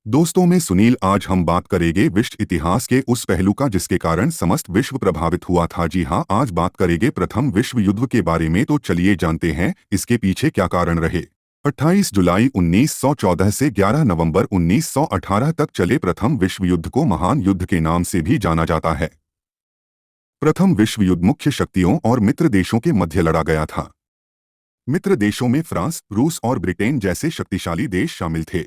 दोस्तों में सुनील, आज हम बात करेंगे विश्व इतिहास के उस पहलू का जिसके कारण समस्त विश्व प्रभावित हुआ था। जी हाँ, आज बात करेंगे प्रथम विश्व युद्ध के बारे में। तो चलिए जानते हैं इसके पीछे क्या कारण रहे। 28 जुलाई 1914 से 11 नवंबर 1918 तक चले प्रथम विश्व युद्ध को महान युद्ध के नाम से भी जाना जाता है। प्रथम विश्व युद्ध मुख्य शक्तियों और मित्र देशों के मध्य लड़ा गया था। मित्र देशों में फ्रांस, रूस और ब्रिटेन जैसे शक्तिशाली देश शामिल थे।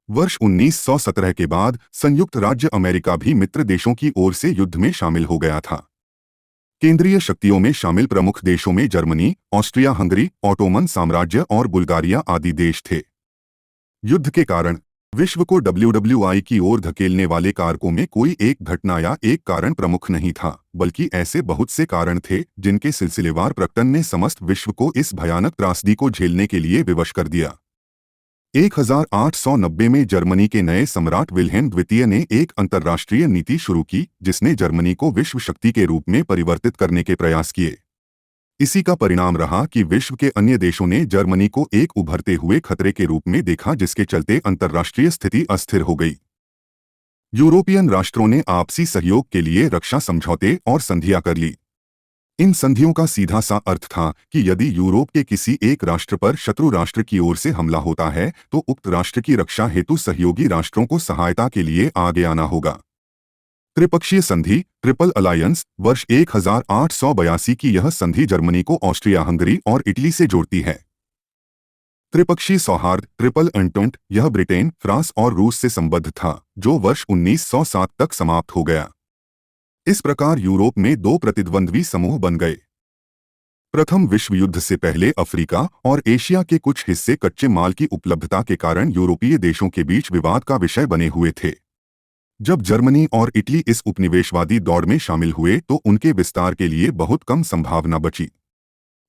वर्ष 1917 के बाद संयुक्त राज्य अमेरिका भी मित्र देशों की ओर से युद्ध में शामिल हो गया था। केंद्रीय शक्तियों में शामिल प्रमुख देशों में जर्मनी, ऑस्ट्रिया हंगरी, ऑटोमन साम्राज्य और बुल्गारिया आदि देश थे। युद्ध के कारण विश्व को WWI की ओर धकेलने वाले कारकों में कोई एक घटना या एक कारण प्रमुख नहीं था, बल्कि ऐसे बहुत से कारण थे जिनके सिलसिलेवार प्रकटन ने समस्त विश्व को इस भयानक त्रासदी को झेलने के लिए विवश कर दिया। 1890 में जर्मनी के नए सम्राट विल्हेम द्वितीय ने एक अंतर्राष्ट्रीय नीति शुरू की जिसने जर्मनी को विश्व शक्ति के रूप में परिवर्तित करने के प्रयास किए। इसी का परिणाम रहा कि विश्व के अन्य देशों ने जर्मनी को एक उभरते हुए खतरे के रूप में देखा, जिसके चलते अंतर्राष्ट्रीय स्थिति अस्थिर हो गई। यूरोपियन राष्ट्रों ने आपसी सहयोग के लिए रक्षा समझौते और संधियां कर ली। इन संधियों का सीधा सा अर्थ था कि यदि यूरोप के किसी एक राष्ट्र पर शत्रु राष्ट्र की ओर से हमला होता है तो उक्त राष्ट्र की रक्षा हेतु सहयोगी राष्ट्रों को सहायता के लिए आगे आना होगा। त्रिपक्षीय संधि, ट्रिपल अलायंस, वर्ष 1882 की यह संधि जर्मनी को ऑस्ट्रिया हंगरी और इटली से जोड़ती है। त्रिपक्षीय सौहार्द, ट्रिपल एंटोंट, यह ब्रिटेन, फ्रांस और रूस से संबद्ध था, जो वर्ष 1907 तक समाप्त हो गया। इस प्रकार यूरोप में दो प्रतिद्वंद्वी समूह बन गए। प्रथम विश्व युद्ध से पहले अफ्रीका और एशिया के कुछ हिस्से कच्चे माल की उपलब्धता के कारण यूरोपीय देशों के बीच विवाद का विषय बने हुए थे। जब जर्मनी और इटली इस उपनिवेशवादी दौड़ में शामिल हुए तो उनके विस्तार के लिए बहुत कम संभावना बची।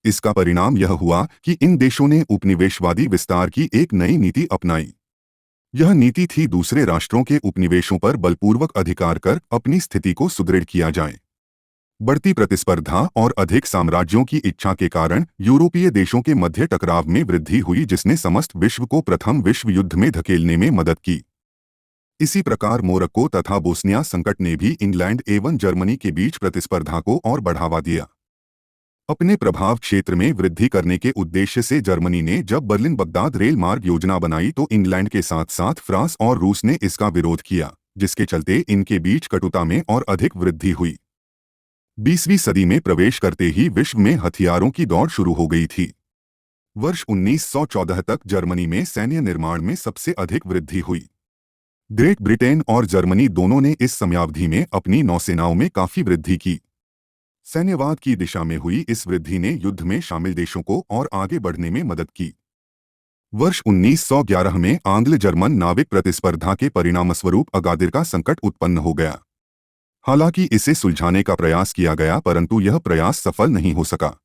इसका परिणाम यह हुआ कि इन देशों ने उपनिवेशवादी विस्तार की एक नई नीति अपनाई। यह नीति थी दूसरे राष्ट्रों के उपनिवेशों पर बलपूर्वक अधिकार कर अपनी स्थिति को सुदृढ़ किया जाए। बढ़ती प्रतिस्पर्धा और अधिक साम्राज्यों की इच्छा के कारण यूरोपीय देशों के मध्य टकराव में वृद्धि हुई, जिसने समस्त विश्व को प्रथम विश्व युद्ध में धकेलने में मदद की। इसी प्रकार मोरक्को तथा बोस्निया संकट ने भी इंग्लैंड एवं जर्मनी के बीच प्रतिस्पर्धा को और बढ़ावा दिया। अपने प्रभाव क्षेत्र में वृद्धि करने के उद्देश्य से जर्मनी ने जब बर्लिन बगदाद रेल मार्ग योजना बनाई तो इंग्लैंड के साथ साथ फ्रांस और रूस ने इसका विरोध किया, जिसके चलते इनके बीच कटुता में और अधिक वृद्धि हुई। 20वीं सदी में प्रवेश करते ही विश्व में हथियारों की दौड़ शुरू हो गई थी। वर्ष 1914 तक जर्मनी में सैन्य निर्माण में सबसे अधिक वृद्धि हुई। ग्रेट ब्रिटेन और जर्मनी दोनों ने इस समयावधि में अपनी नौसेनाओं में काफी वृद्धि की। सैन्यवाद की दिशा में हुई इस वृद्धि ने युद्ध में शामिल देशों को और आगे बढ़ने में मदद की। वर्ष 1911 में आंग्ल जर्मन नाविक प्रतिस्पर्धा के परिणामस्वरूप अगादिर का संकट उत्पन्न हो गया। हालांकि इसे सुलझाने का प्रयास किया गया, परंतु यह प्रयास सफल नहीं हो सका।